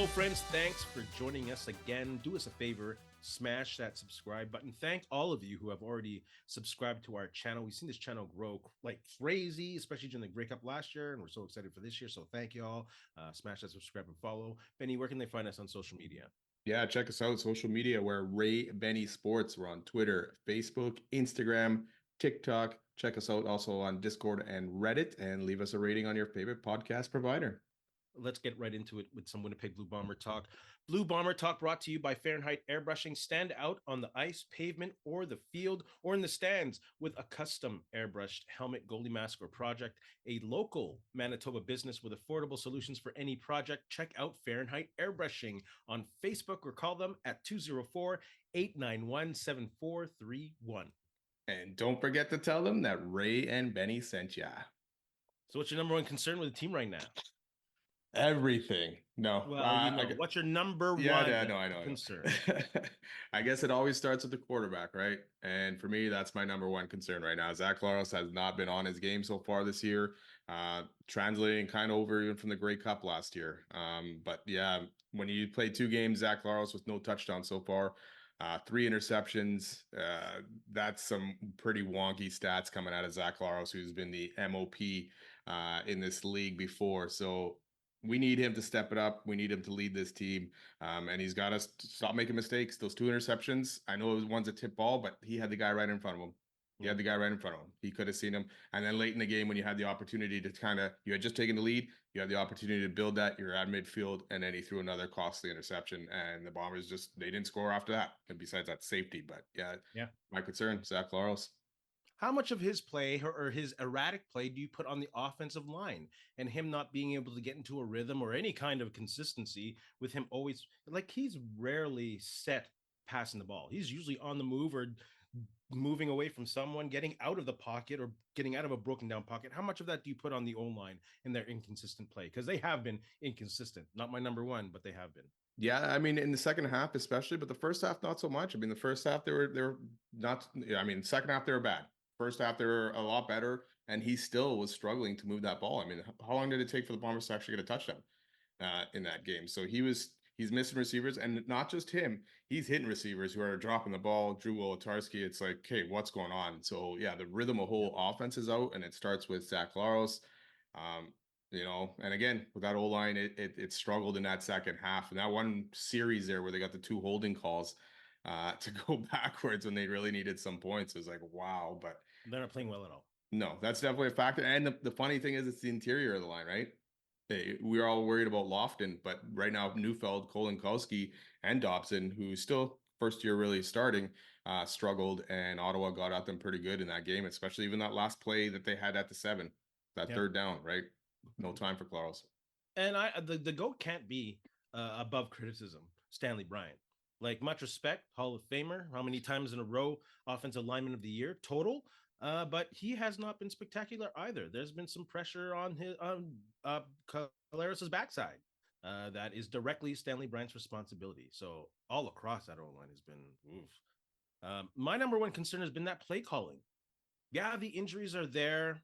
Hello, friends. Thanks for joining us again. Do us a favor, smash that subscribe button. Thank all of you who have already subscribed to our channel. We've seen this channel grow like crazy, especially during the Grey Cup last year, and we're so excited for this year. So thank you all. Smash that subscribe and follow. Benny, where can they find us on social media? Yeah, check us out social media. We're Ray Benny Sports. We're on Twitter, Facebook, Instagram, TikTok. Check us out also on Discord and Reddit, and leave us a rating on your favorite podcast provider. Let's get right into it with some Winnipeg Blue Bomber talk. Blue Bomber talk brought to you by Fahrenheit Airbrushing. Stand out on the ice, pavement, or the field, or in the stands with a custom airbrushed helmet, goalie mask, or project. A local Manitoba business with affordable solutions for any project. Check out Fahrenheit Airbrushing on Facebook or call them at 204-891-7431. And don't forget to tell them that Ray and Benny sent ya. So what's your number one concern with the team right now? Everything. No. Well, what's your number one I know. concern? I guess it always starts with the quarterback, right? And for me, that's my number one concern right now. Zach Laros has not been on his game so far this year, translating kind of over even from the Grey Cup last year. But yeah, when you play 2 games, Zach Laros with no touchdown so far, 3 interceptions. That's some pretty wonky stats coming out of Zach Laros, who's been the MOP in this league before. So we need him to step it up. We need him to lead this team. And he's got to stop making mistakes. Those 2 interceptions, I know it was one's a tip ball, but he had the guy right in front of him. He had the guy right in front of him. He could have seen him. And then late in the game, when you had the opportunity to you had just taken the lead, you had the opportunity to build that. You're at midfield, and then he threw another costly interception. And the Bombers they didn't score after that. And besides that, safety. But yeah. My concern, Zach Laros. How much of his play or his erratic play do you put on the offensive line and him not being able to get into a rhythm or any kind of consistency with him always like he's rarely set passing the ball. He's usually on the move or moving away from someone, getting out of the pocket or getting out of a broken down pocket. How much of that do you put on the O-line in their inconsistent play? Because they have been inconsistent. Not my number one, but they have been. Yeah, I mean, in the second half especially, but the first half not so much. I mean, the first half they were not. I mean, second half they were bad. First half, they were a lot better, and he still was struggling to move that ball. I mean, how long did it take for the Bombers to actually get a touchdown in that game? So he's missing receivers, and not just him. He's hitting receivers who are dropping the ball. Drew Wolotarski, it's like, okay, what's going on? So, yeah, the rhythm of whole offense is out, and it starts with Zach Laros. And again, with that O-line, it struggled in that second half. And that one series there where they got the 2 holding calls, to go backwards when they really needed some points. It was like, wow, but they're not playing well at all. No, that's definitely a factor. And the funny thing is, it's the interior of the line, right? We're all worried about Lofton, but right now, Neufeld, Kolinkowski, and Dobson, who's still first year really starting, struggled, and Ottawa got at them pretty good in that game, especially even that last play that they had at the 7, that third down, right? No time for Claus. And the GOAT can't be above criticism, Stanley Bryant. Like, much respect, Hall of Famer, how many times in a row Offensive Lineman of the Year total, but he has not been spectacular either. There's been some pressure on Collaros' backside. That is directly Stanley Bryant's responsibility. So all across that O-line has been oof. My number one concern has been that play calling. Yeah, the injuries are there,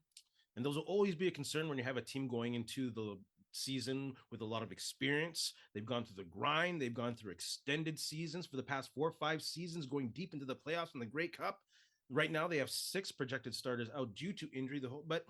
and those will always be a concern when you have a team going into the season with a lot of experience. They've gone through the grind. They've gone through extended seasons for the past 4 or 5 seasons, going deep into the playoffs and the Grey Cup. Right now, they have 6 projected starters out due to injury. But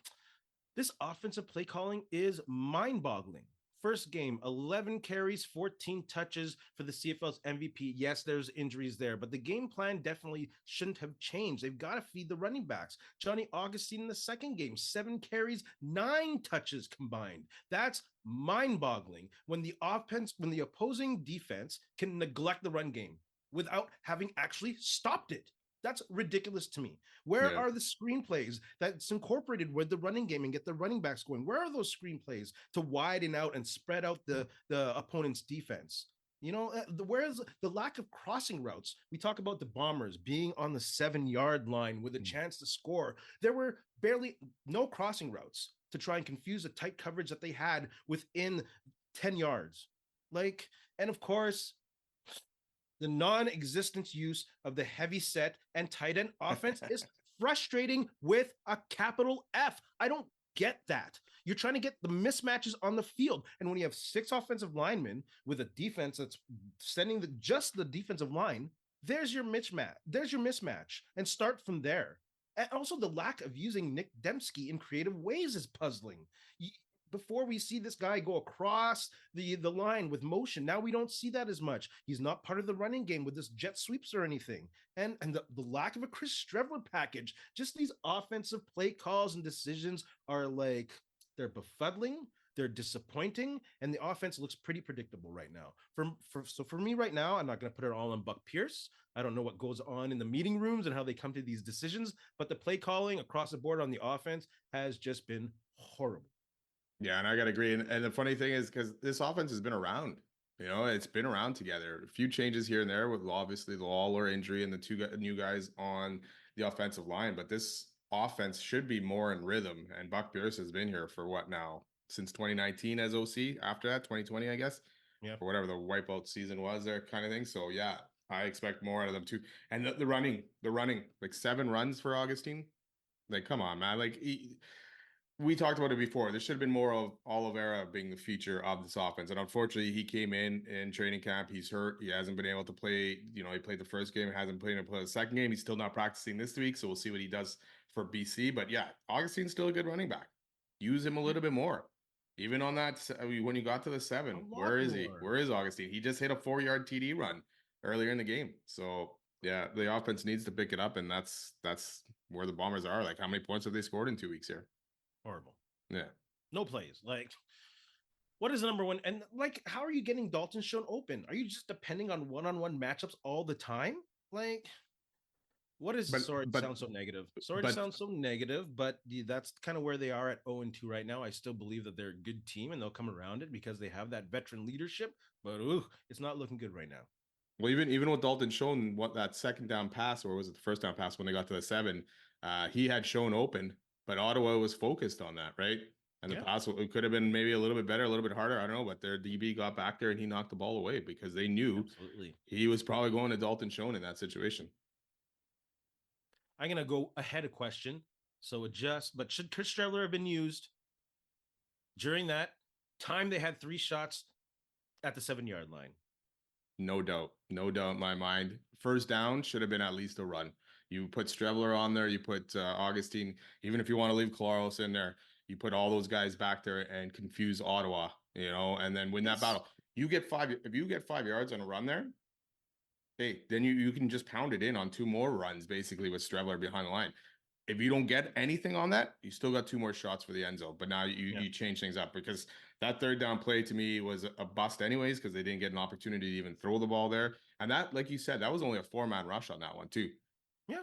this offensive play calling is mind-boggling. First game, 11 carries, 14 touches for the CFL's MVP. Yes, there's injuries there, but the game plan definitely shouldn't have changed. They've got to feed the running backs. Johnny Augustine in the second game, 7 carries, 9 touches combined. That's mind-boggling when the opposing defense can neglect the run game without having actually stopped it. That's ridiculous to me. Where are the screenplays that's incorporated with the running game and get the running backs going? Where are those screenplays to widen out and spread out the opponent's defense? Where's the lack of crossing routes? We talk about the Bombers being on the 7-yard line with a chance to score. There were barely no crossing routes to try and confuse the tight coverage that they had within 10 yards. And of course, the non-existent use of the heavy set and tight end offense is frustrating with a capital F. I don't get that. You're trying to get the mismatches on the field. And when you have 6 offensive linemen with a defense that's sending just the defensive line, there's your mismatch. There's your mismatch. And start from there. And also the lack of using Nick Dembski in creative ways is puzzling. Before we see this guy go across the line with motion, now we don't see that as much. He's not part of the running game with this jet sweeps or anything. And the lack of a Chris Streveler package, just these offensive play calls and decisions are like, they're befuddling, they're disappointing, and the offense looks pretty predictable right now. So for me right now, I'm not going to put it all on Buck Pierce. I don't know what goes on in the meeting rooms and how they come to these decisions, but the play calling across the board on the offense has just been horrible. Yeah, and I gotta agree. And the funny thing is, because this offense has been around, it's been around together. A few changes here and there with obviously the Lawler injury and the two new guys on the offensive line, but this offense should be more in rhythm. And Buck Pierce has been here for what now? Since 2019 as OC. After that, 2020, I guess. Yeah. Or whatever the wipeout season was there, kind of thing. So yeah, I expect more out of them too. And the running, like 7 runs for Augustine. Like, come on, man. Like we talked about it before. There should have been more of Oliveira being the feature of this offense. And unfortunately, he came in training camp. He's hurt. He hasn't been able to play. He played the first game, hasn't played the second game. He's still not practicing this week. So we'll see what he does for BC. But yeah, Augustine's still a good running back. Use him a little bit more. Even on that, when you got to the 7, where is he? Where is Augustine? He just hit a 4-yard TD run earlier in the game. So yeah, the offense needs to pick it up. And that's where the Bombers are. Like, how many points have they scored in 2 weeks here? Horrible. Yeah. No plays. Like, what is the number one? And like, how are you getting Dalton shown open? Are you just depending on one-on-one matchups all the time? Like, what is sorry to sound so negative. Sorry to sound so negative, but that's kind of where they are at 0-2 right now. I still believe that they're a good team and they'll come around it because they have that veteran leadership, but it's not looking good right now. Well, even with Dalton shown what that second down pass, or was it the first down pass when they got to the 7, he had shown open. But Ottawa was focused on that, right? And the pass it could have been maybe a little bit better, a little bit harder. I don't know, but their DB got back there and he knocked the ball away because they knew he was probably going to Dalton Schoen in that situation. I'm going to go ahead a question. So but should Chris Streveler have been used during that time? They had 3 shots at the 7-yard line. No doubt. No doubt in my mind. First down should have been at least a run. You put Streveler on there. You put Augustine. Even if you want to leave Claros in there, you put all those guys back there and confuse Ottawa, and then win that battle. You get 5. If you get 5 yards on a run there, hey, then you can just pound it in on 2 more runs, basically, with Streveler behind the line. If you don't get anything on that, you still got 2 more shots for the end zone. But now you change things up because that third down play to me was a bust anyways because they didn't get an opportunity to even throw the ball there. And that, like you said, that was only a 4-man rush on that one too.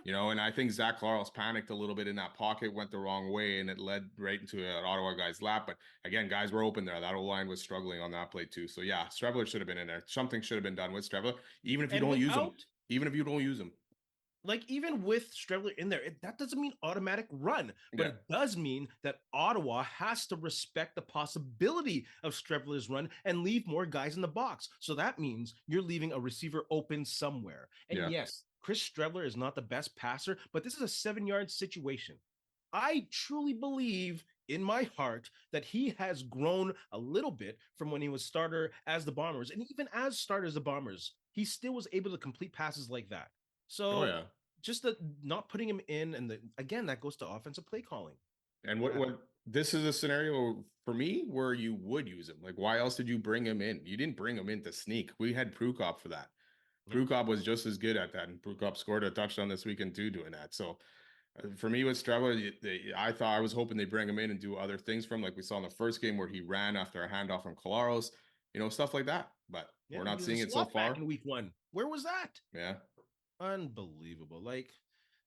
Yeah. And I think Zach Claros panicked a little bit in that pocket, went the wrong way, and it led right into an Ottawa guy's lap. But again, guys were open there. That O-line was struggling on that play too. So yeah, Streveler should have been in there. Something should have been done with Streveler, even if you don't use him. Even if you don't use him. Like, even with Streveler in there, that doesn't mean automatic run, but it does mean that Ottawa has to respect the possibility of Streveler's run and leave more guys in the box. So that means you're leaving a receiver open somewhere. And yes, Chris Streveler is not the best passer, but this is a 7-yard situation. I truly believe in my heart that he has grown a little bit from when he was starter as the Bombers. And even as starter as the Bombers, he still was able to complete passes like that. So just not putting him in, and again, that goes to offensive play calling. And what this is a scenario for me where you would use him. Like, why else did you bring him in? You didn't bring him in to sneak. We had Prukop for that. Prukop was just as good at that, and Prukop scored a touchdown this weekend too doing that. So for me with Streveler, I was hoping they bring him in and do other things from, like we saw in the first game where he ran after a handoff from Claros, stuff like that. But we're not seeing it so far. In week 1, where was that? Yeah. Unbelievable. Like,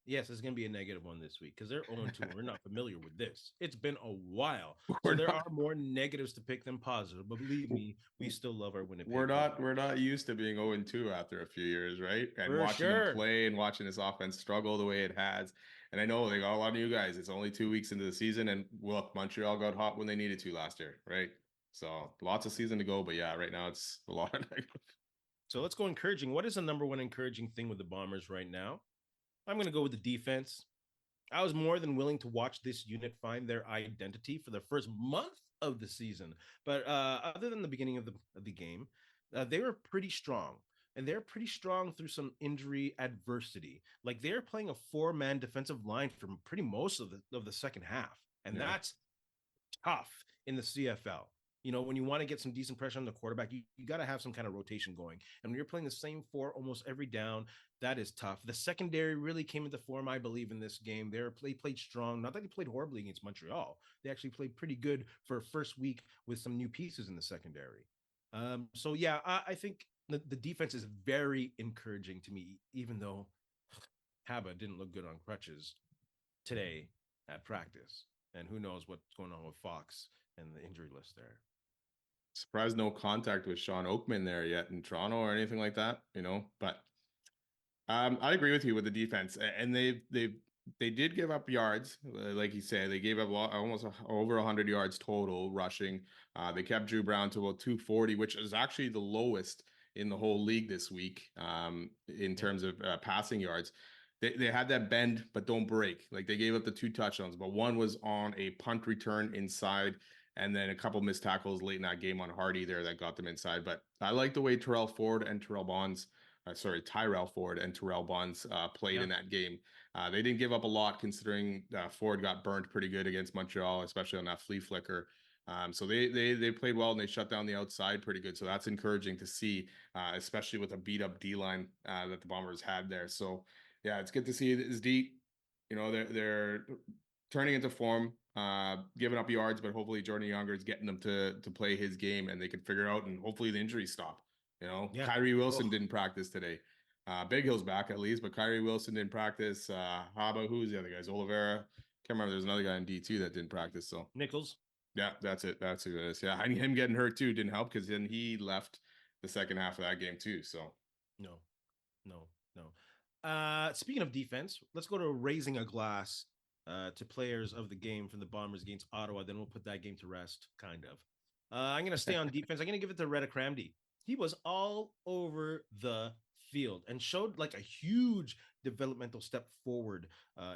yes, it's going to be a negative one this week because they're 0-2. We're not familiar with this. It's been a while. So there are more negatives to pick than positive. But believe me, we still love our Winnipeg. We're not used to being 0-2 after a few years, right? And watching them play and watching this offense struggle the way it has. And I know they got a lot of new guys. It's only 2 weeks into the season. And look, Montreal got hot when they needed to last year, right? So lots of season to go. But yeah, right now it's a lot of negative. So let's go encouraging. What is the number one encouraging thing with the Bombers right now? I'm going to go with the defense. I was more than willing to watch this unit find their identity for the first month of the season. But other than the beginning of the game, they were pretty strong. And they're pretty strong through some injury adversity. Like they're playing a four-man defensive line for pretty most of the second half. And Yeah. that's tough in the CFL. You know, when you want to get some decent pressure on the quarterback, you got to have some kind of rotation going. And when you're playing the same four almost every down, that is tough. The secondary really came into form, I believe, in this game. They played strong. Not that they played horribly against Montreal. They actually played pretty good for a first week with some new pieces in the secondary. So yeah, I think the defense is very encouraging to me, even though Haba didn't look good on crutches today at practice. And who knows what's going on with Fox and the injury list there. Surprised no contact with Sean Oakman there yet in Toronto or anything like that, but I agree with you with the defense, and they did give up yards, like you said. They gave up almost over 100 yards total rushing. They kept Drew Brown to about 240, which is actually the lowest in the whole league this week in terms of passing yards. They had that bend but don't break. Like they gave up the 2 touchdowns, but one was on a punt return inside, and then a couple missed tackles late in that game on Hardy there that got them inside. But I like the way Tyrell Ford and Tyrell Ford and Terrell Bonds played in that game. They didn't give up a lot considering Ford got burned pretty good against Montreal, especially on that flea flicker. So they played well and they shut down the outside pretty good. So that's encouraging to see, especially with a beat up D line that the Bombers had there. So yeah, it's good to see this D. They're turning into form, giving up yards, but hopefully Jordan Younger is getting them to play his game and they can figure out, and hopefully the injuries stop. Yeah. Kyrie Wilson didn't practice today. Big Hill's back at least, but Kyrie Wilson didn't practice. Who's the other guys? Oliveira. Can't remember. There's another guy in D2 that didn't practice. So Nichols. Yeah, that's it. That's who it is. Yeah, and him getting hurt too didn't help because then he left the second half of that game too. So No. Speaking of defense, let's go to raising a glass to players of the game from the Bombers against Ottawa. Then we'll put that game to rest, kind of. I'm going to stay on defense. I'm going to give it to Reddick Ramsey. He was all over the field and showed like a huge developmental step forward,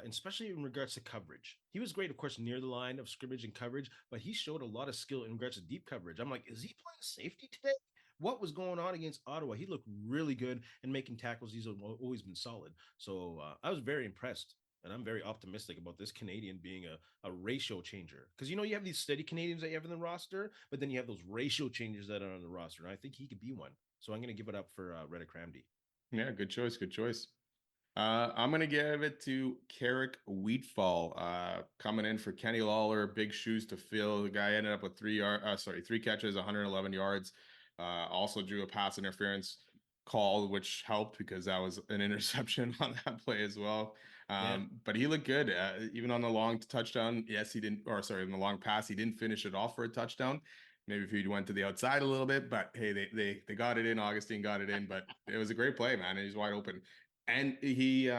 especially in regards to coverage. He was great, of course, near the line of scrimmage and coverage, but he showed a lot of skill in regards to deep coverage. I'm like, is he playing safety today? What was going on against Ottawa? He looked really good and making tackles. He's always been solid. So I was very impressed. And I'm very optimistic about this Canadian being a ratio changer. Because, you have these steady Canadians that you have in the roster, but then you have those ratio changers that are on the roster. And I think he could be one. So I'm going to give it up for Reddick Ramsey. Yeah, good choice. Good choice. I'm going to give it to Carrick Wheatfall coming in for Kenny Lawler. Big shoes to fill. The guy ended up with 3 catches, 111 yards. Also drew a pass interference call, which helped because that was an interception on that play as well. But he looked good, even on the long touchdown. Yes, he didn't, in the long pass, he didn't finish it off for a touchdown. Maybe if he went to the outside a little bit, but hey, they got it in. Augustine got it in, but it was a great play, man. And he's wide open. And he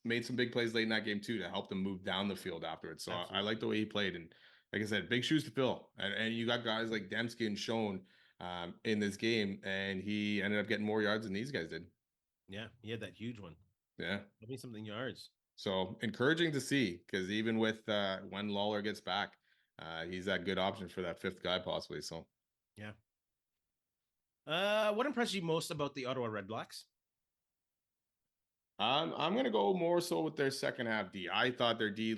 made some big plays late in that game too to help them move down the field afterwards. So I like the way he played. And like I said, big shoes to fill. And you got guys like Dembski and Schoen in this game, and he ended up getting more yards than these guys did. Yeah, he had that huge one. Yeah. 20-something yards. So encouraging to see, because even with when Lawler gets back, he's that good option for that 5th guy possibly. So yeah. What impressed you most about the Ottawa RedBlacks? I'm gonna go more so with their second half D. I thought their D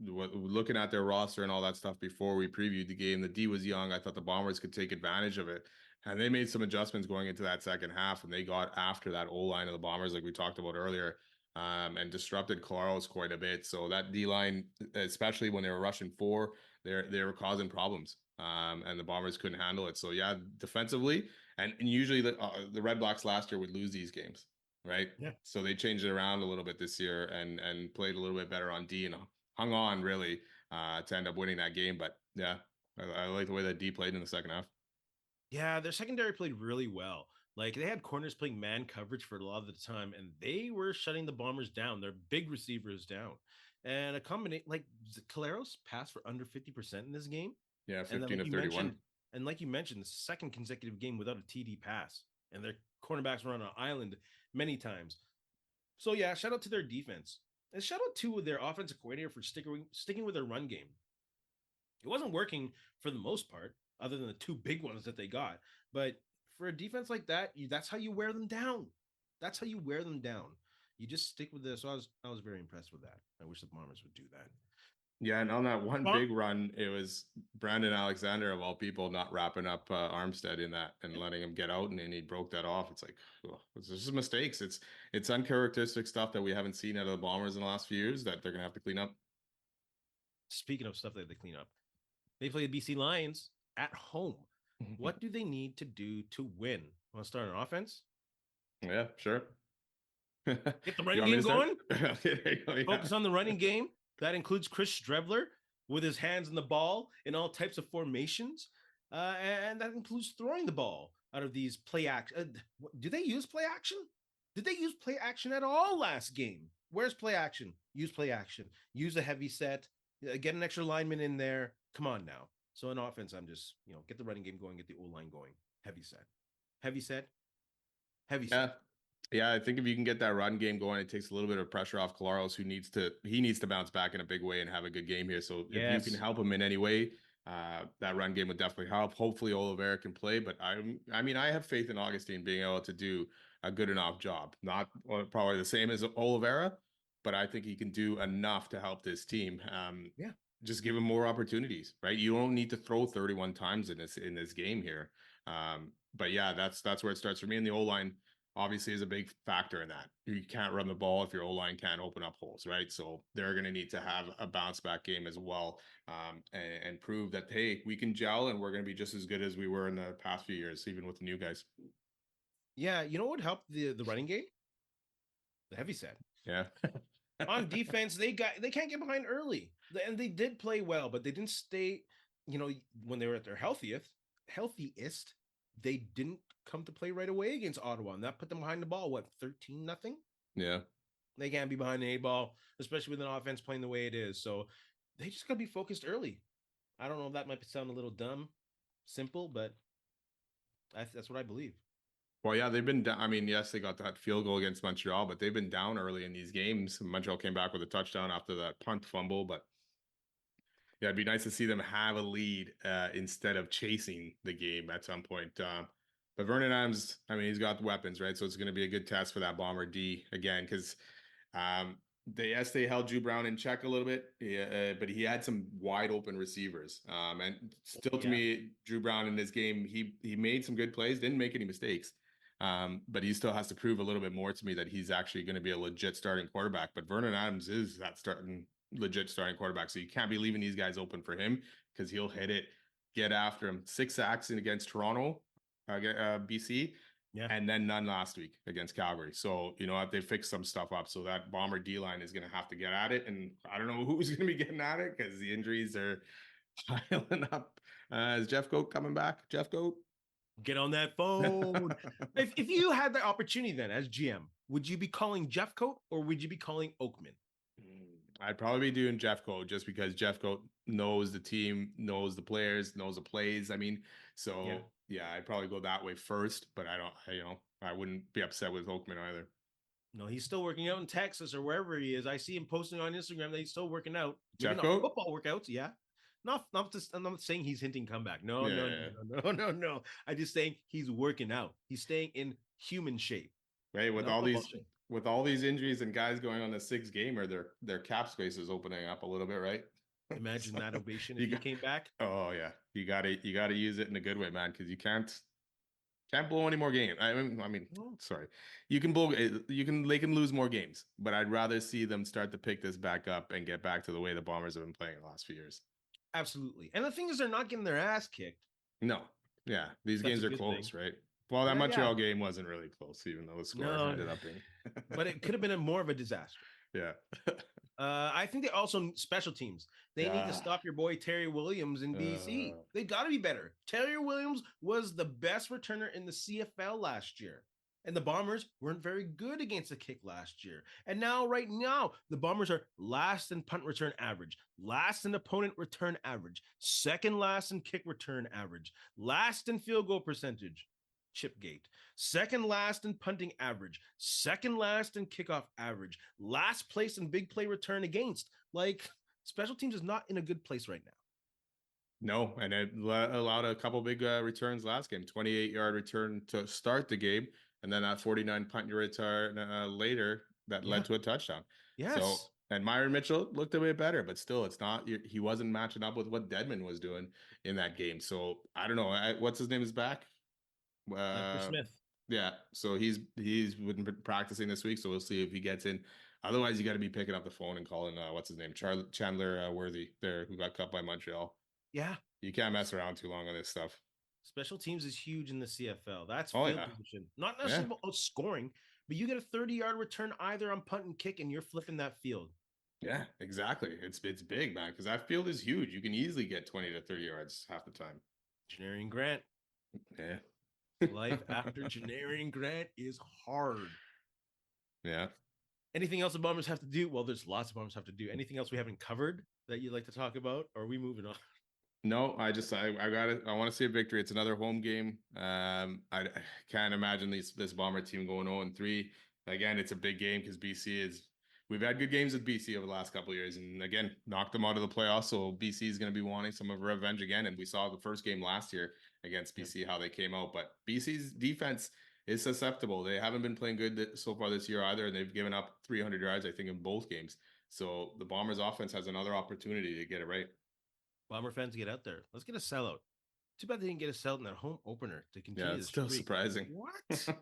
looking at their roster and all that stuff before we previewed the game. The D was young. I thought the Bombers could take advantage of it, and they made some adjustments going into that second half, and they got after that O line of the Bombers like we talked about earlier. And disrupted Claros quite a bit. So that D line, especially when they were rushing 4, they were causing problems. And the Bombers couldn't handle it. So yeah, defensively, and usually the RedBlacks last year would lose these games, right? Yeah. So they changed it around a little bit this year and played a little bit better on D and hung on really to end up winning that game. But yeah, I like the way that D played in the second half. Yeah, their secondary played really well. Like they had corners playing man coverage for a lot of the time, and they were shutting the Bombers down. Their big receivers down, and a combination like Caleros passed for under 50% in this game. Yeah, 15 to 31. And like you mentioned, the second consecutive game without a TD pass, and their cornerbacks were on an island many times. So yeah, shout out to their defense. And shout out to their offensive coordinator for sticking with their run game. It wasn't working for the most part, other than the two big ones that they got. But for a defense like that, that's how you wear them down. That's how you wear them down. You just stick with this. So I was very impressed with that. I wish the Bombers would do that. Yeah, and on that one big run, it was Brandon Alexander of all people not wrapping up Armstead in that and letting him get out, and then he broke that off. It's like, oh, it's just mistakes. It's uncharacteristic stuff that we haven't seen out of the Bombers in the last few years that they're gonna have to clean up. Speaking of stuff that they clean up, they play the BC Lions at home. What do they need to do to win? Want to start an offense? Yeah, sure. Get the running game going. Okay, go, yeah. Focus on the running game. That includes Chris Streveler with his hands on the ball in all types of formations. And that includes throwing the ball out of these play action. Do they use play action? Did they use play action at all last game? Where's play action? Use play action. Use a heavy set. Get an extra lineman in there. Come on now. So in offense, I'm just, get the running game going, get the O-line going. Heavy set. Heavy set. Heavy set. Yeah, I think if you can get that run game going, it takes a little bit of pressure off Collaros, who needs to bounce back in a big way and have a good game here. So if you can help him in any way, that run game would definitely help. Hopefully Oliveira can play, but I have faith in Augustine being able to do a good enough job. Not probably the same as Oliveira, but I think he can do enough to help this team. Just give him more opportunities, right? You don't need to throw 31 times in this game here. But yeah, that's where it starts for me. And the O-line obviously is a big factor in that. You can't run the ball if your O-line can't open up holes, right? So they're going to need to have a bounce back game as well, and prove that, hey, we can gel and we're going to be just as good as we were in the past few years, even with the new guys. Yeah, you know what would help the running game? The heavy set. Yeah. On defense, they can't get behind early. And they did play well, but they didn't stay, when they were at their healthiest, they didn't come to play right away against Ottawa, and that put them behind the ball. 13-0? Yeah. They can't be behind the 8 ball, especially with an offense playing the way it is. So they just got to be focused early. I don't know if that might sound a little simple, but that's what I believe. Well, yeah, they've been down. I mean, yes, they got that field goal against Montreal, but they've been down early in these games. Montreal came back with a touchdown after that punt fumble, but yeah, it'd be nice to see them have a lead instead of chasing the game at some point. But Vernon Adams, I mean, he's got the weapons, right? So it's going to be a good test for that Bomber D again, because they held Drew Brown in check a little bit, but he had some wide open receivers. And still, to me, Drew Brown in this game, he made some good plays, didn't make any mistakes. But he still has to prove a little bit more to me that he's actually going to be a legit starting quarterback. But Vernon Adams is that legit starting quarterback. So you can't be leaving these guys open for him, because he'll hit it, get after him. 6 sacks against Toronto, BC, and then none last week against Calgary. So, they fixed some stuff up. So that Bomber D-line is going to have to get at it. And I don't know who's going to be getting at it, because the injuries are piling up. Is Jeff Goat coming back? Jeff Goat? Get on that phone. If you had the opportunity then as GM, would you be calling Jeffcoat or would you be calling Oakman? I'd probably be doing Jeffcoat, just because Jeffcoat knows the team, knows the players, knows the plays. I mean, so yeah, I'd probably go that way first, but I wouldn't be upset with Oakman either. No, he's still working out in Texas or wherever he is. I see him posting on Instagram that he's still working out. Jeffcoat? Football workouts, yeah. I'm not saying he's hinting comeback. No. I'm just saying he's working out. He's staying in human shape. Right, with all these injuries and guys going on the 6 gamer, their cap space is opening up a little bit, right? Imagine that ovation if he came back. Oh yeah, you gotta use it in a good way, man, because you can't blow any more games. I mean, sorry, they can lose more games, but I'd rather see them start to pick this back up and get back to the way the Bombers have been playing the last few years. Absolutely. And the thing is, they're not getting their ass kicked. No. Yeah. These games are close, right? Well, that Montreal game wasn't really close, even though the score ended up being. But it could have been more of a disaster. Yeah. I think they also, special teams, they need to stop your boy Terry Williams in BC. They got to be better. Terry Williams was the best returner in the CFL last year. And the Bombers weren't very good against the kick last year. And right now, the Bombers are last in punt return average, last in opponent return average, second last in kick return average, last in field goal percentage. Chipgate. Second last in punting average. Second last in kickoff average. Last place in big play return against. Like, special teams is not in a good place right now. No, and it allowed a couple big returns last game. 28-yard return to start the game, and then that 49 punt return later that led to a touchdown. Yes. So, and Myron Mitchell looked a bit better, but still, it's not. He wasn't matching up with what Dedmon was doing in that game. So I don't know. What's his name is back? Chris Smith. Yeah, so he's been practicing this week, so we'll see if he gets in. Otherwise, you got to be picking up the phone and calling what's his name, Chandler Worthy, there, who got cut by Montreal. Yeah, you can't mess around too long on this stuff. Special teams is huge in the CFL. That's field position, not necessarily about scoring, but you get a 30-yard return either on punt and kick, and you're flipping that field. Yeah, exactly. It's big, man, because that field is huge. You can easily get 20 to 30 yards half the time. Janarian Grant. Yeah. Life after Janarian Grant is hard. Yeah. Anything else the Bombers have to do? Well, there's lots of Bombers have to do. Anything else we haven't covered that you'd like to talk about? Or are we moving on? No, I got it. I want to see a victory. It's another home game. I can't imagine this Bomber team going 0-3. Again, it's a big game because we've had good games with BC over the last couple of years, and again, knocked them out of the playoffs. So BC is going to be wanting some of revenge again. And we saw the first game last year against BC, how they came out. But BC's defense is susceptible. They haven't been playing good so far this year either, and they've given up 300 yards, I think, in both games. So the Bombers offense has another opportunity to get it right. Bomber fans, get out there. Let's get a sellout. Too bad they didn't get a sellout in their home opener to continue. Yeah, it's still surprising. What?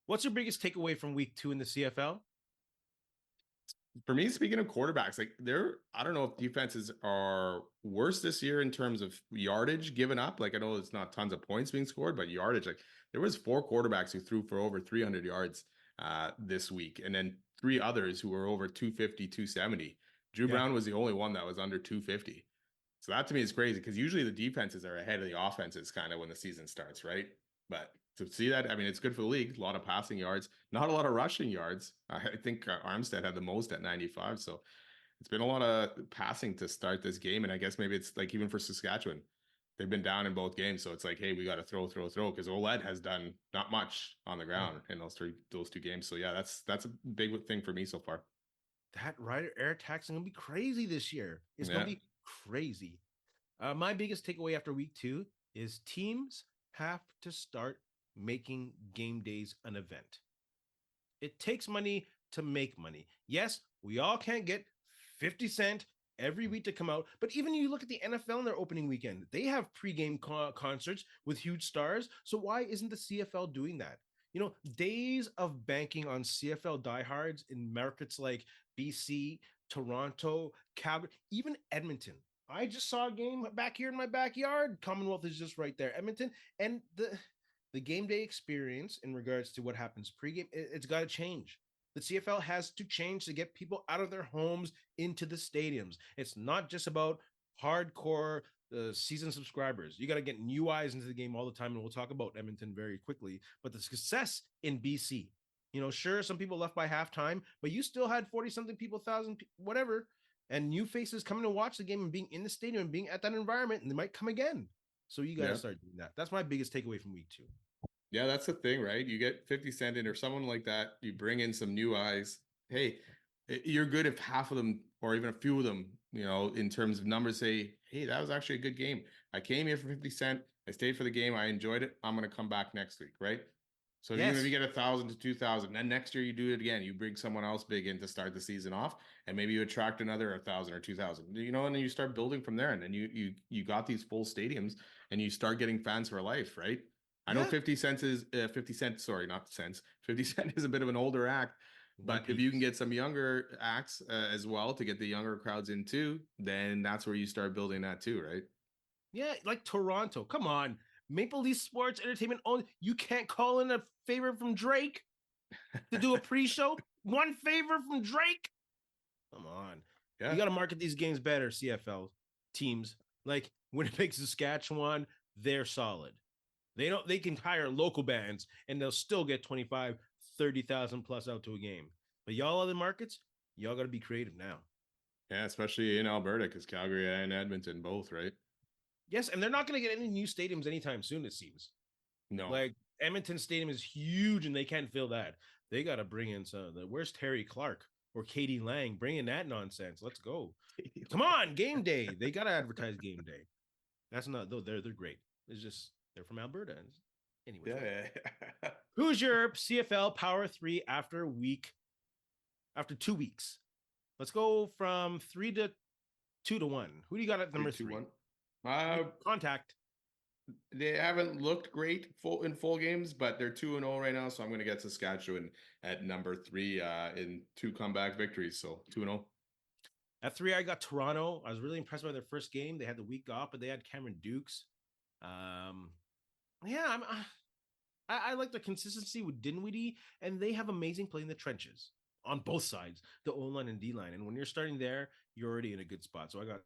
What's your biggest takeaway from week 2 in the CFL? For me, speaking of quarterbacks, like I don't know if defenses are worse this year in terms of yardage given up. Like, I know it's not tons of points being scored, but yardage, like there was 4 quarterbacks who threw for over 300 yards this week, and then 3 others who were over 250, 270. Drew Brown was the only one that was under 250. So that to me is crazy, because usually the defenses are ahead of the offenses kind of when the season starts, right? But to see that, I mean, it's good for the league. A lot of passing yards, not a lot of rushing yards. I think Armstead had the most at 95. So it's been a lot of passing to start this game. And I guess maybe it's like even for Saskatchewan, they've been down in both games. So it's like, hey, we got to throw, because Oled has done not much on the ground in those 2 games. So yeah, that's a big thing for me so far. That Ryder air tax is going to be crazy this year. It's going to be crazy. My biggest takeaway after week 2 is teams have to start making game days an event. It takes money to make money. Yes, we all can't get 50 cents every week to come out, but even you look at the NFL in their opening weekend, they have pregame concerts with huge stars. So why isn't the CFL doing that? You know, days of banking on CFL diehards in markets like BC, Toronto, Calgary, even Edmonton. I just saw a game back here in my backyard. Commonwealth is just right there. Edmonton, and the game day experience in regards to what happens pregame, it's got to change. The CFL has to change to get people out of their homes into the stadiums. It's not just about hardcore season subscribers. You got to get new eyes into the game all the time, and we'll talk about Edmonton very quickly. But the success in BC, you know, sure, some people left by halftime, but you still had 40-something people, 1,000, whatever, and new faces coming to watch the game and being in the stadium and being at that environment, and they might come again. So you got to start doing that. That's my biggest takeaway from week 2. Yeah, that's the thing, right? You get 50 Cent in or someone like that, you bring in some new eyes. Hey, you're good if half of them or even a few of them, you know, in terms of numbers, say, hey, that was actually a good game. I came here for 50 Cent. I stayed for the game. I enjoyed it. I'm going to come back next week, right? So even if you get 1,000 to 2,000, then next year you do it again. You bring someone else big in to start the season off, and maybe you attract another 1,000 or 2,000, you know, and then you start building from there. And then you got these full stadiums and you start getting fans for life, right? I know 50 Cent is 50 Cent. Sorry, not cents. 50 Cent is a bit of an older act, but if you can get some younger acts as well to get the younger crowds in too, then that's where you start building that too, right? Yeah, like Toronto. Come on, Maple Leaf Sports Entertainment. You can't call in a favor from Drake to do a pre-show. One favor from Drake. Come on, you got to market these games better. CFL teams like Winnipeg, Saskatchewan, they're solid. They can hire local bands and they'll still get 25, 30,000 plus out to a game. But y'all other markets, y'all got to be creative now. Yeah, especially in Alberta, because Calgary and Edmonton both, right? Yes, and they're not going to get any new stadiums anytime soon, it seems. No. Like Edmonton Stadium is huge and they can't fill that. They got to bring in some. Where's Terry Clark or Katie Lang? Bring in that nonsense. Let's go. Come on, game day. They got to advertise game day. That's not though. They're great. It's just they're from Alberta. Anyway, Yeah. who's your CFL Power 3 after 2 weeks? Let's go from 3 to 2 to 1. Who do you got at number 3? 3, 2, 1. Contact. They haven't looked great in full games, but they're 2-0 right now. So I'm going to get Saskatchewan at number 3 in 2 comeback victories. So 2-0. At 3, I got Toronto. I was really impressed by their first game. They had the week off, but they had Cameron Dukes. Yeah, I like their consistency with Dinwiddie, and they have amazing play in the trenches on both sides, the O line and D line. And when you're starting there, you're already in a good spot. So I got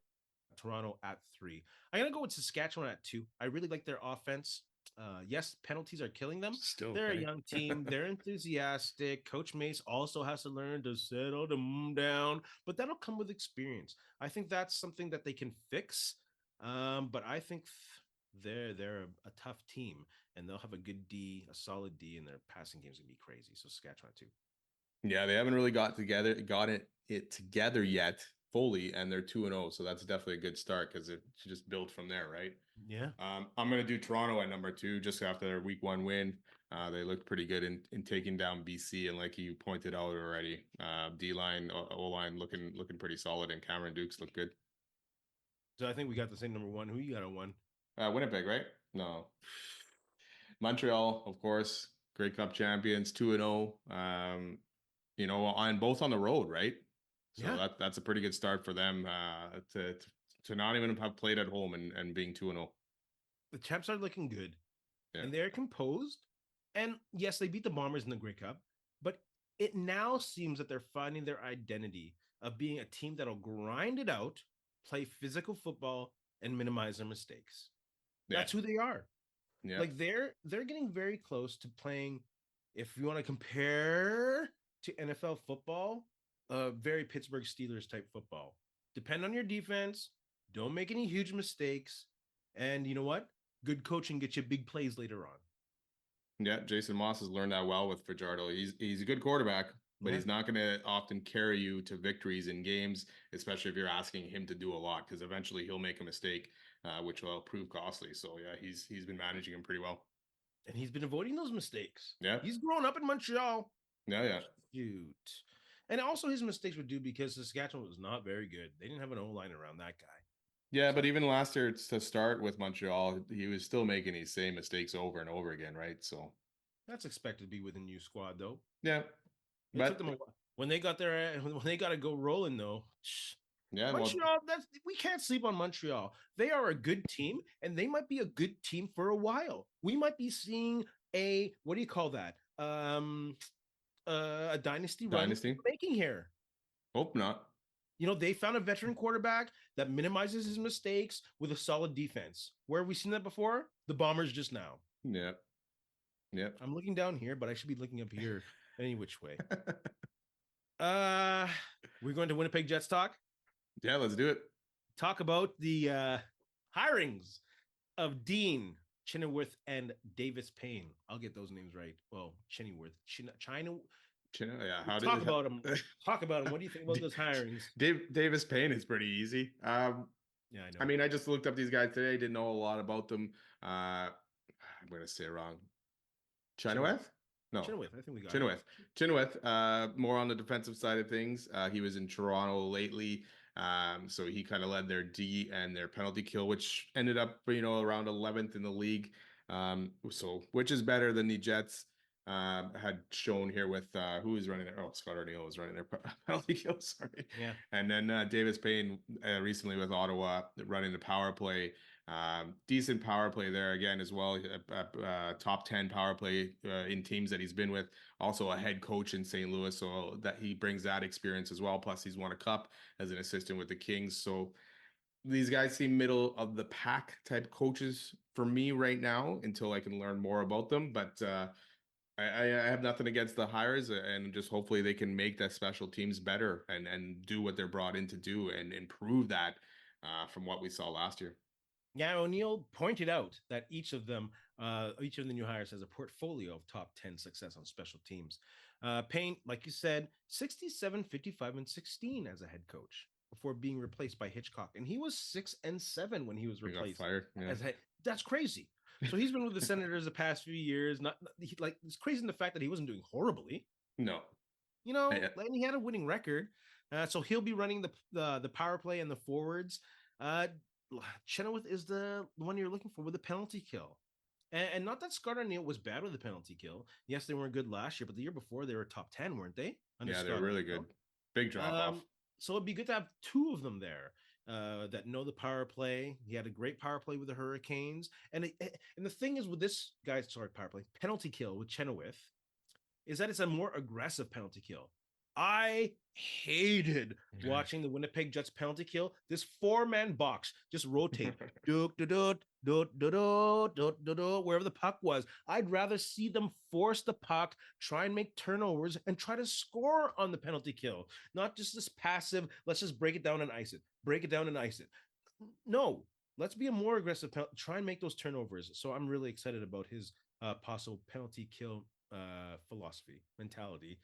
Toronto at 3. I'm gonna go with Saskatchewan at 2. I really like their offense. Yes, penalties are killing them. Still, They're okay. a young team. They're enthusiastic. Coach Mace also has to learn to settle them down, but that'll come with experience. I think that's something that they can fix. But I think they're a tough team, and they'll have a good D, a solid D, and their passing game's gonna be crazy. So Saskatchewan too. Yeah, they haven't really got it together yet fully, and they're 2-0. So that's definitely a good start because it should just build from there, right? Yeah. I'm going to do Toronto at number 2 just after their week 1 win. They looked pretty good in taking down BC, and like you pointed out already, D-line, O-line looking pretty solid, and Cameron Dukes looked good. So I think we got the same number 1. Who you got on 1? Winnipeg, right? No. Montreal, of course, Grey Cup champions, 2-0. On both on the road, right? So Yeah. that's a pretty good start for them to not even have played at home and being 2-0. The Champs are looking good, Yeah. and they're composed. And yes, they beat the Bombers in the Grey Cup, but it now seems that they're finding their identity of being a team that'll grind it out, play physical football, and minimize their mistakes. That's who they are. Yeah. Like they're getting very close to playing. If you want to compare to NFL football, very Pittsburgh Steelers type football. Depend on your defense. Don't make any huge mistakes. And you know what? Good coaching gets you big plays later on. Yeah, Jason Moss has learned that well with Fajardo. He's a good quarterback, but he's not going to often carry you to victories in games, especially if you're asking him to do a lot, because eventually he'll make a mistake, which will prove costly. So yeah, he's been managing him pretty well, and he's been avoiding those mistakes. Yeah, he's grown up in Montreal. Yeah. Shoot. And also his mistakes were due because Saskatchewan was not very good. They didn't have an O-line around that guy. Yeah, but even last year to start with Montreal, he was still making these same mistakes over and over again, right? So that's expected to be with a new squad, though. Yeah, it took them a while. When they got there, when they got to go rolling, though. Yeah, Montreal. We can't sleep on Montreal. They are a good team, and they might be a good team for a while. We might be seeing a what do you call that? A dynasty run making here. Hope not. They found a veteran quarterback that minimizes his mistakes with a solid defense. Where have we seen that before? The Bombers just now. Yeah. I'm looking down here, but I should be looking up here any which way. We're going to Winnipeg Jets talk. Yeah, let's do it. Talk about the hirings of Dean, Chynoweth, and Davis Payne. I'll get those names right. Well, Chynoweth, yeah. Talk about him. Talk about him. What do you think about those hirings? Davis Payne is pretty easy. Yeah, I know. I mean, I just looked up these guys today. Didn't know a lot about them. I'm going to say it wrong. Chynoweth? No. Chynoweth. I think we got Chynoweth. Chynoweth, more on the defensive side of things. He was in Toronto lately. So he kind of led their D and their penalty kill, which ended up, around 11th in the league. So which is better than the Jets had shown here with who is running there. Oh, Scott Arneal was running their penalty kill. Sorry. Yeah. And then Davis Payne recently with Ottawa running the power play. Decent power play there again as well. Top 10 power play in teams that he's been with. Also a head coach in St. Louis, so that he brings that experience as well. Plus he's won a cup as an assistant with the Kings. So these guys seem middle of the pack type coaches for me right now until I can learn more about them. But I have nothing against the hires, and just hopefully they can make the special teams better and do what they're brought in to do and improve that from what we saw last year. Yeah, O'Neill pointed out that each of the new hires has a portfolio of top 10 success on special teams. Payne, like you said, 67, 55, and 16 as a head coach before being replaced by Hitchcock. And he was 6-7 when he was He got replaced fired. Yeah. as head. That's crazy. So he's been with the Senators the past few years. Like it's crazy in the fact that he wasn't doing horribly. No. And he had a winning record. So he'll be running the power play and the forwards. Chynoweth is the one you're looking for with the penalty kill. And not that Scott O'Neill was bad with the penalty kill. Yes, they weren't good last year, but the year before they were top 10, weren't they? Yeah, they're really good. Big drop off. So it'd be good to have two of them there that know the power play. He had a great power play with the Hurricanes. And the thing is with this guy's, power play, penalty kill with Chynoweth, is that it's a more aggressive penalty kill. I hated watching the Winnipeg Jets penalty kill. This 4-man box just rotate, wherever the puck was. I'd rather see them force the puck, try and make turnovers, and try to score on the penalty kill. Not just this passive, let's just break it down and ice it. Break it down and ice it. No, let's be a more aggressive, try and make those turnovers. So I'm really excited about his possible penalty kill philosophy, mentality,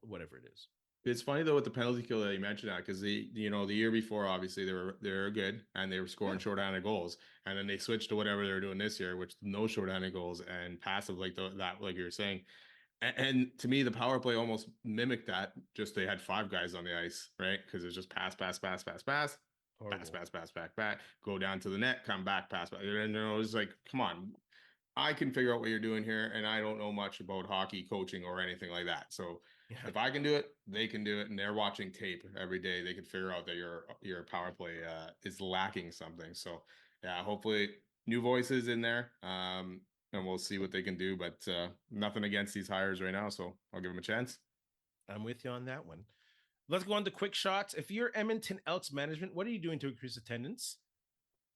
whatever it is. It's funny though with the penalty kill that you mentioned that because the year before obviously they were good and they were scoring shorthanded goals, and then they switched to whatever they're doing this year, which no shorthanded goals and passive like that like you were saying. And to me, the power play almost mimicked that. Just they had 5 guys on the ice, right? Because it's just pass, back, go down to the net, come back, pass, back. And it was like, come on, I can figure out what you're doing here, and I don't know much about hockey coaching or anything like that. So if I can do it, they can do it, and they're watching tape every day. They can figure out that your power play is lacking something. So yeah, hopefully new voices in there, and we'll see what they can do. But nothing against these hires right now, so I'll give them a chance. I'm with you on that one. Let's go on to quick shots. If you're Edmonton Elks management, what are you doing to increase attendance?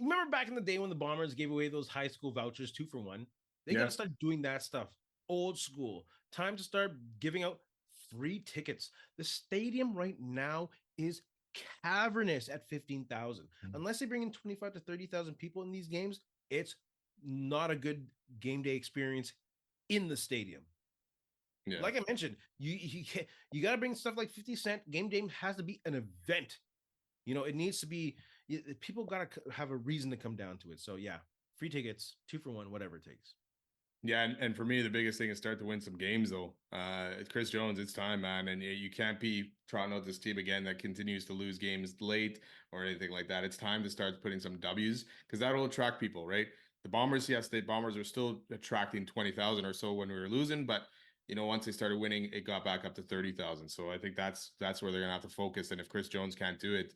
Remember back in the day when the Bombers gave away those high school vouchers 2-for-1? They got to start doing that stuff. Old school. Time to start giving out free tickets. The stadium right now is cavernous at 15,000. Unless they bring in 25 to 30,000 people in these games, it's not a good game day experience in the stadium. Yeah. Like I mentioned, you got to bring stuff like 50 Cent. Game day has to be an event. It needs to be, people got to have a reason to come down to it. So yeah, free tickets, 2-for-1, whatever it takes. Yeah, and for me, the biggest thing is start to win some games, though. It's Chris Jones. It's time, man. And you can't be trotting out this team again that continues to lose games late or anything like that. It's time to start putting some W's because that'll attract people, right? The Bombers, yes, the Bombers are still attracting 20,000 or so when we were losing, but once they started winning, it got back up to 30,000. So I think that's where they're gonna have to focus. And if Chris Jones can't do it,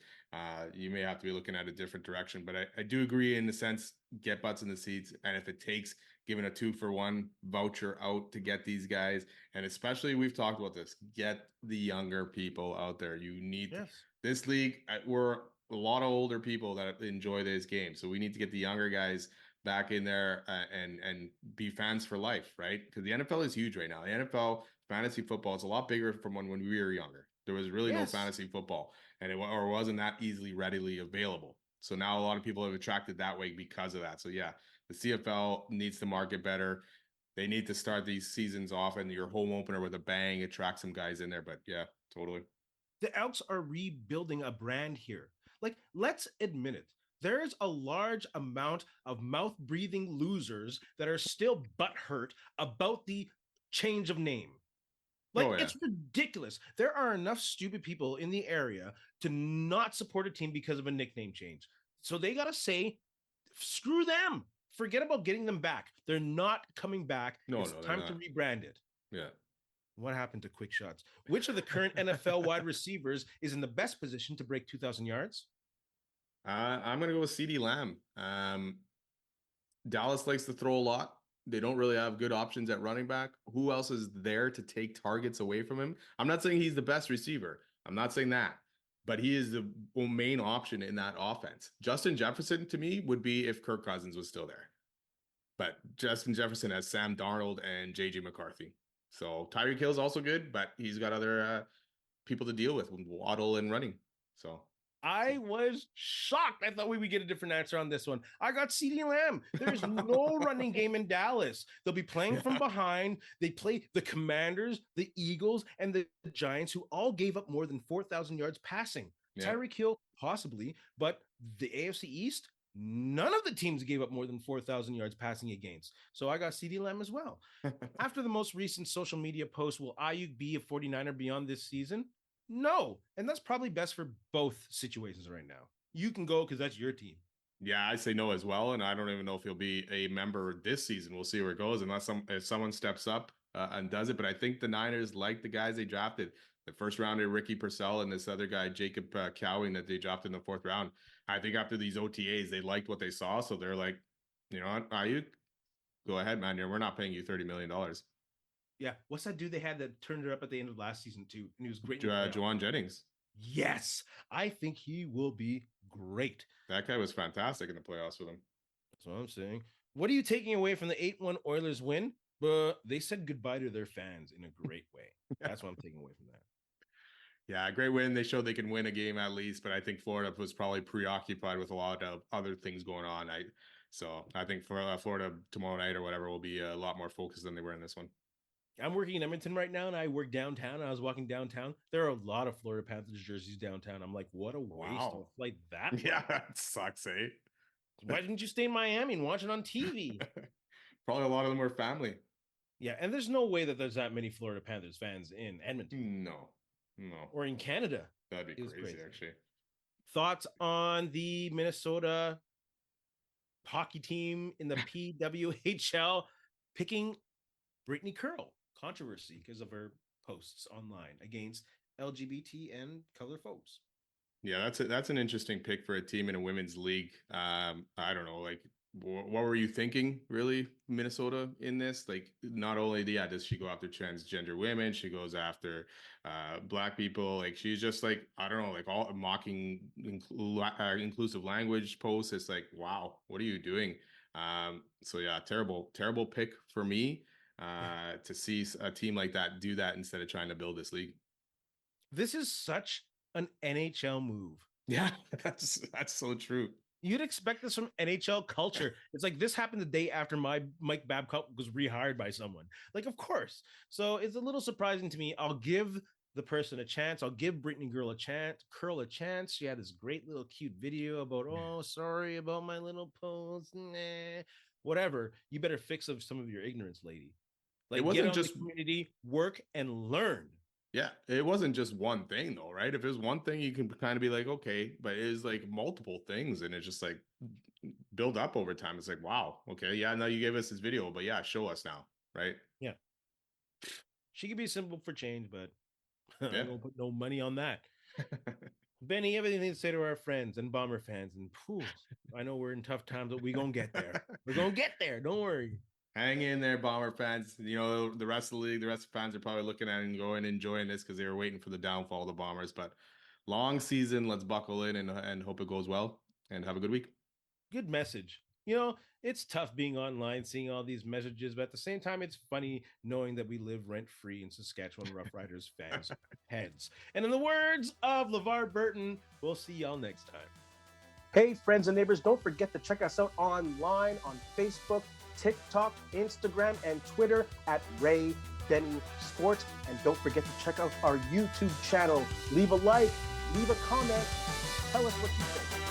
you may have to be looking at a different direction. But I do agree in the sense, get butts in the seats, and if it takes giving a 2-for-1 voucher out to get these guys, and especially we've talked about this, get the younger people out there. You need this league. We're a lot of older people that enjoy this game, so we need to get the younger guys back in there and be fans for life, right? Because the NFL is huge right now. The NFL fantasy football is a lot bigger from when we were younger. There was really no fantasy football, and it wasn't that easily readily available. So now a lot of people have attracted that way because of that. So yeah, the CFL needs to market better. They need to start these seasons off and your home opener with a bang, attract some guys in there. But yeah, totally. The Elks are rebuilding a brand here. Like, let's admit it. There's a large amount of mouth-breathing losers that are still butthurt about the change of name. It's ridiculous. There are enough stupid people in the area to not support a team because of a nickname change. So they got to say, screw them. Forget about getting them back. They're not coming back. It's time to rebrand it. Yeah. What happened to quick shots? Which of the current NFL wide receivers is in the best position to break 2,000 yards? I'm going to go with CeeDee Lamb. Dallas likes to throw a lot. They don't really have good options at running back. Who else is there to take targets away from him? I'm not saying he's the best receiver. I'm not saying that. But he is the main option in that offense. Justin Jefferson, to me, would be if Kirk Cousins was still there. But Justin Jefferson has Sam Darnold and J.J. McCarthy. So Tyreek Hill's also good, but he's got other people to deal with Waddle and running. So I was shocked. I thought we would get a different answer on this one. I got CeeDee Lamb. There's no running game in Dallas. They'll be playing from behind. They play the Commanders, the Eagles, and the Giants, who all gave up more than 4,000 yards passing. Yeah. Tyreek Hill, possibly, but the AFC East, none of the teams gave up more than 4,000 yards passing against. So I got CeeDee Lamb as well. After the most recent social media post, will Ayuk be a 49er beyond this season? No. And that's probably best for both situations right now. You can go because that's your team. Yeah, I say no as well. And I don't even know if he'll be a member this season. We'll see where it goes unless if someone steps up and does it. But I think the Niners like the guys they drafted. The first rounder, Ricky Purcell, and this other guy, Jacob Cowing, that they dropped in the 4th round. I think after these OTAs, they liked what they saw. So they're like, you know what, Ayuk, go ahead, man. We're not paying you $30 million. Yeah. What's that dude they had that turned it up at the end of last season, too? And he was great. Juwan Jennings. Yes. I think he will be great. That guy was fantastic in the playoffs with him. That's what I'm saying. What are you taking away from the 8-1 Oilers win? But they said goodbye to their fans in a great way. That's what I'm taking away from that. Yeah, great win. They showed they can win a game at least, but I think Florida was probably preoccupied with a lot of other things going on. So I think for Florida tomorrow night or whatever will be a lot more focused than they were in this one. I'm working in Edmonton right now, and I work downtown. I was walking downtown. There are a lot of Florida Panthers jerseys downtown. I'm like, what a waste of like that. Yeah, that sucks, eh? Why didn't you stay in Miami and watch it on TV? Probably a lot of them were family. Yeah, and there's no way that there's that many Florida Panthers fans in Edmonton. No. Or in Canada. That'd be crazy, actually. Thoughts on the Minnesota hockey team in the PWHL picking Brittany Curl? Controversy because of her posts online against LGBT and color folks. Yeah, that's an interesting pick for a team in a women's league. I don't know, like what were you thinking, really, Minnesota, in this? Like, not only does she go after transgender women, she goes after Black people. Like, she's just like, I don't know, like all mocking inclusive language posts. It's like, wow, what are you doing? So yeah, terrible pick for me to see a team like that do that instead of trying to build this league. This is such an NHL move. Yeah, that's so true. You'd expect this from NHL culture. It's like this happened the day after Mike Babcock was rehired by someone. Like, of course. So it's a little surprising to me. I'll give the person a chance. I'll give Brittany Curl a chance. She had this great little cute video about, oh, sorry about my little post. Nah. Whatever. You better fix some of your ignorance, lady. Like, it wasn't just community, work, and learn. Yeah, it wasn't just one thing though, right? If it was one thing, you can kind of be like, okay, but it was like multiple things, and it's just like build up over time. It's like, wow, okay, yeah, now you gave us this video, but yeah, show us now, right? Yeah, she could be simple for change, but I don't put no money on that. Benny, everything to say to our friends and Bomber fans, and I know we're in tough times, but we're gonna get there. We're gonna get there. Don't worry. Hang in there, Bomber fans. You know, the rest of the league, the rest of the fans are probably looking at it and going, enjoying this because they were waiting for the downfall of the Bombers. But long season, let's buckle in and hope it goes well and have a good week. Good message. You know, it's tough being online, seeing all these messages, but at the same time, it's funny knowing that we live rent-free in Saskatchewan Roughriders fans' heads. And in the words of LeVar Burton, we'll see y'all next time. Hey, friends and neighbors, don't forget to check us out online on Facebook, TikTok, Instagram, and Twitter at Ray Benny Sports. And don't forget to check out our YouTube channel. Leave a like, leave a comment, tell us what you think.